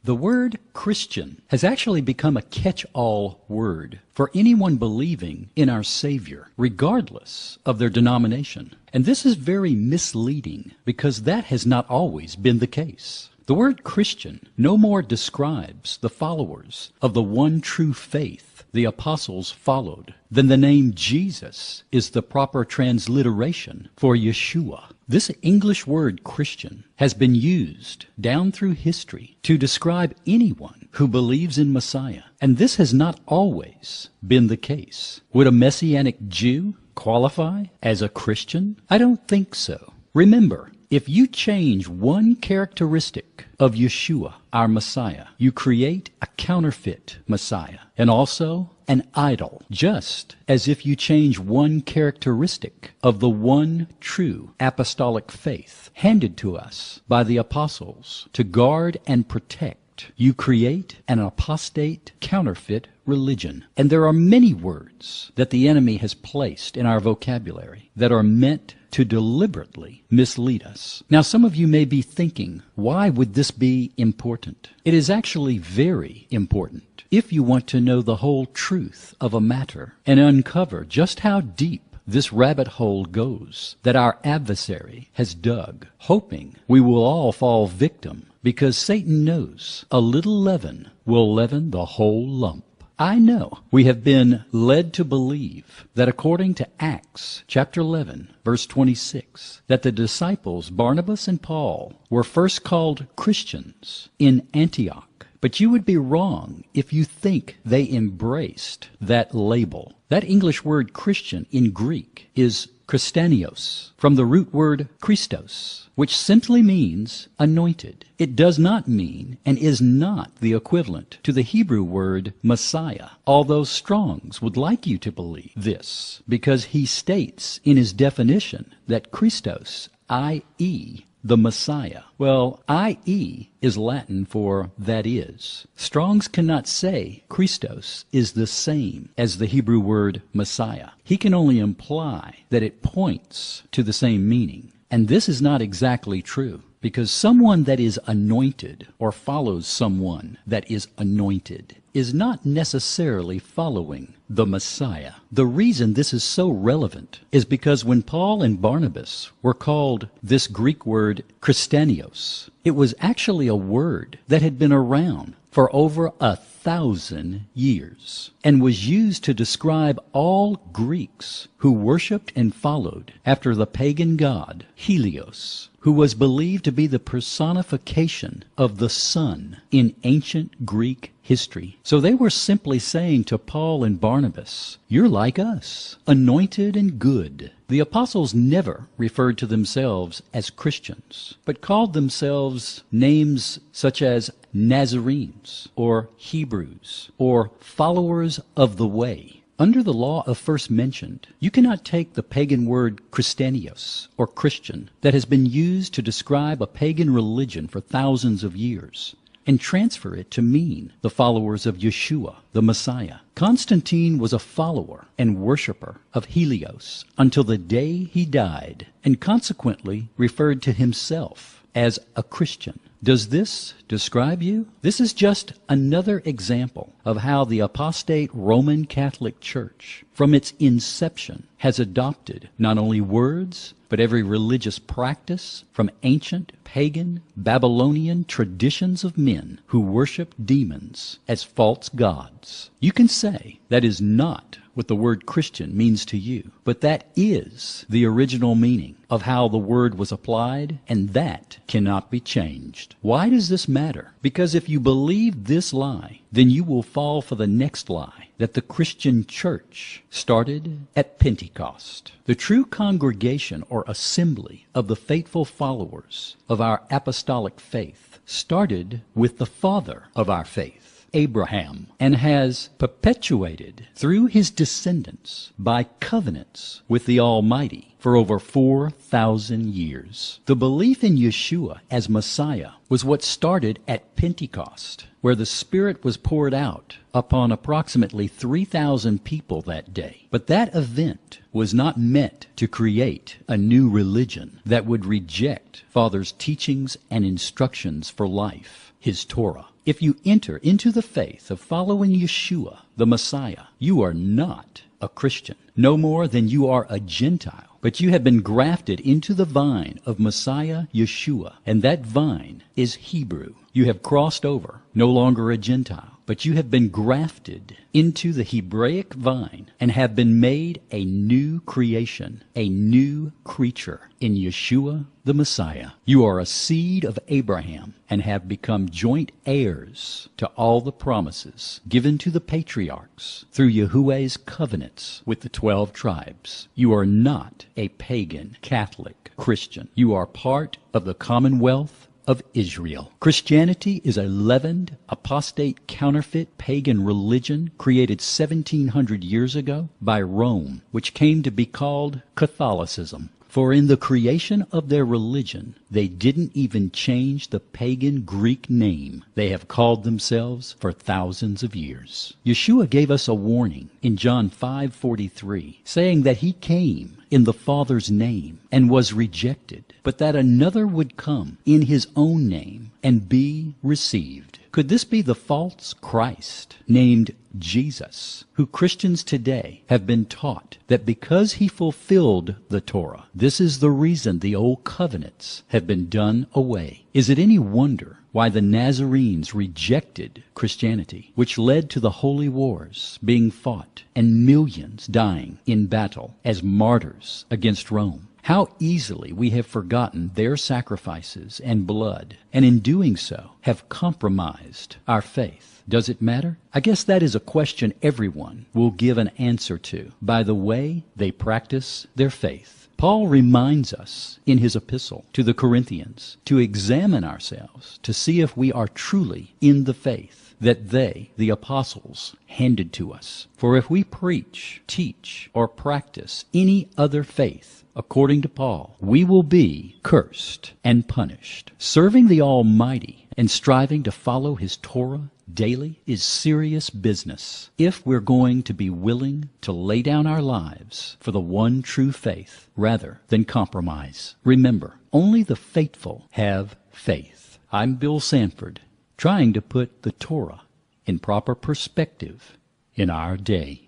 The word Christian has actually become a catch-all word for anyone believing in our Savior, regardless of their denomination. And this is very misleading because that has not always been the case. The word Christian no more describes the followers of the one true faith the apostles followed than the name Jesus is the proper transliteration for Yeshua. This English word Christian has been used down through history to describe anyone who believes in Messiah, and this has not always been the case. Would a Messianic Jew qualify as a Christian? I don't think so. Remember, if you change one characteristic of Yeshua, our Messiah, you create a counterfeit Messiah and also an idol, just as if you change one characteristic of the one true apostolic faith handed to us by the apostles to guard and protect. You create an apostate counterfeit religion. And there are many words that the enemy has placed in our vocabulary that are meant to deliberately mislead us. Now, some of you may be thinking, why would this be important? It is actually very important if you want to know the whole truth of a matter and uncover just how deep this rabbit hole goes that our adversary has dug, hoping we will all fall victim because Satan knows a little leaven will leaven the whole lump. I know we have been led to believe that according to Acts chapter 11, verse 26, that the disciples Barnabas and Paul were first called Christians in Antioch. But you would be wrong if you think they embraced that label. That English word Christian in Greek is Christanios, from the root word Christos, which simply means anointed. It does not mean and is not the equivalent to the Hebrew word Messiah, although Strong's would like you to believe this, because he states in his definition that Christos, i.e., the Messiah. Well, i.e. is Latin for that is. Strong's cannot say Christos is the same as the Hebrew word Messiah. He can only imply that it points to the same meaning. And this is not exactly true, because someone that is anointed or follows someone that is anointed is not necessarily following the Messiah. The reason this is so relevant is because when Paul and Barnabas were called this Greek word Christanios, it was actually a word that had been around for over 1,000 years and was used to describe all Greeks who worshipped and followed after the pagan god Helios, who was believed to be the personification of the sun in ancient Greek history. So they were simply saying to Paul and Barnabas, "You're like us, anointed and good." The apostles never referred to themselves as Christians, but called themselves names such as Nazarenes, or Hebrews, or followers of the way. Under the law of first mentioned, you cannot take the pagan word Christanios, or Christian, that has been used to describe a pagan religion for thousands of years, and transfer it to mean the followers of Yeshua, the Messiah. Constantine was a follower and worshiper of Helios until the day he died, and consequently referred to himself as a Christian. Does this describe you? This is just another example of how the apostate Roman Catholic Church, from its inception, has adopted not only words, but every religious practice from ancient, pagan, Babylonian traditions of men who worship demons as false gods. You can say that is not what the word Christian means to you, but that is the original meaning of how the word was applied, and that cannot be changed. Why does this matter? Because if you believe this lie, then you will fall for the next lie, that the Christian church started at Pentecost. The true congregation or assembly of the faithful followers of our apostolic faith started with the father of our faith, Abraham, and has perpetuated through his descendants by covenants with the Almighty, for over 4,000 years. The belief in Yeshua as Messiah was what started at Pentecost, where the Spirit was poured out upon approximately 3,000 people that day. But that event was not meant to create a new religion that would reject Father's teachings and instructions for life, His Torah. If you enter into the faith of following Yeshua, the Messiah, you are not a Christian, no more than you are a Gentile, but you have been grafted into the vine of Messiah Yeshua, and that vine is Hebrew. You have crossed over, no longer a Gentile, but you have been grafted into the Hebraic vine and have been made a new creation, a new creature in Yeshua the Messiah. You are a seed of Abraham and have become joint heirs to all the promises given to the patriarchs through Yahuwah's covenants with the 12 tribes. You are not a pagan Catholic Christian. You are part of the commonwealth of Israel. Christianity is a leavened, apostate, counterfeit, pagan religion created 1,700 years ago by Rome, which came to be called Catholicism. For in the creation of their religion, they didn't even change the pagan Greek name they have called themselves for thousands of years. Yeshua gave us a warning in John 5:43, saying that He came in the Father's name and was rejected, but that another would come in His own name and be received. Could this be the false Christ named Jesus, who Christians today have been taught that because He fulfilled the Torah, this is the reason the old covenants have been done away? Is it any wonder why the Nazarenes rejected Christianity, which led to the holy wars being fought and millions dying in battle as martyrs against Rome? How easily we have forgotten their sacrifices and blood, and in doing so have compromised our faith. Does it matter? I guess that is a question everyone will give an answer to by the way they practice their faith. Paul reminds us in his epistle to the Corinthians to examine ourselves to see if we are truly in the faith that they, the apostles, handed to us. For if we preach, teach, or practice any other faith, according to Paul, we will be cursed and punished. Serving the Almighty and striving to follow His Torah daily is serious business if we're going to be willing to lay down our lives for the one true faith rather than compromise. Remember, only the faithful have faith. I'm Bill Sanford, trying to put the Torah in proper perspective in our day.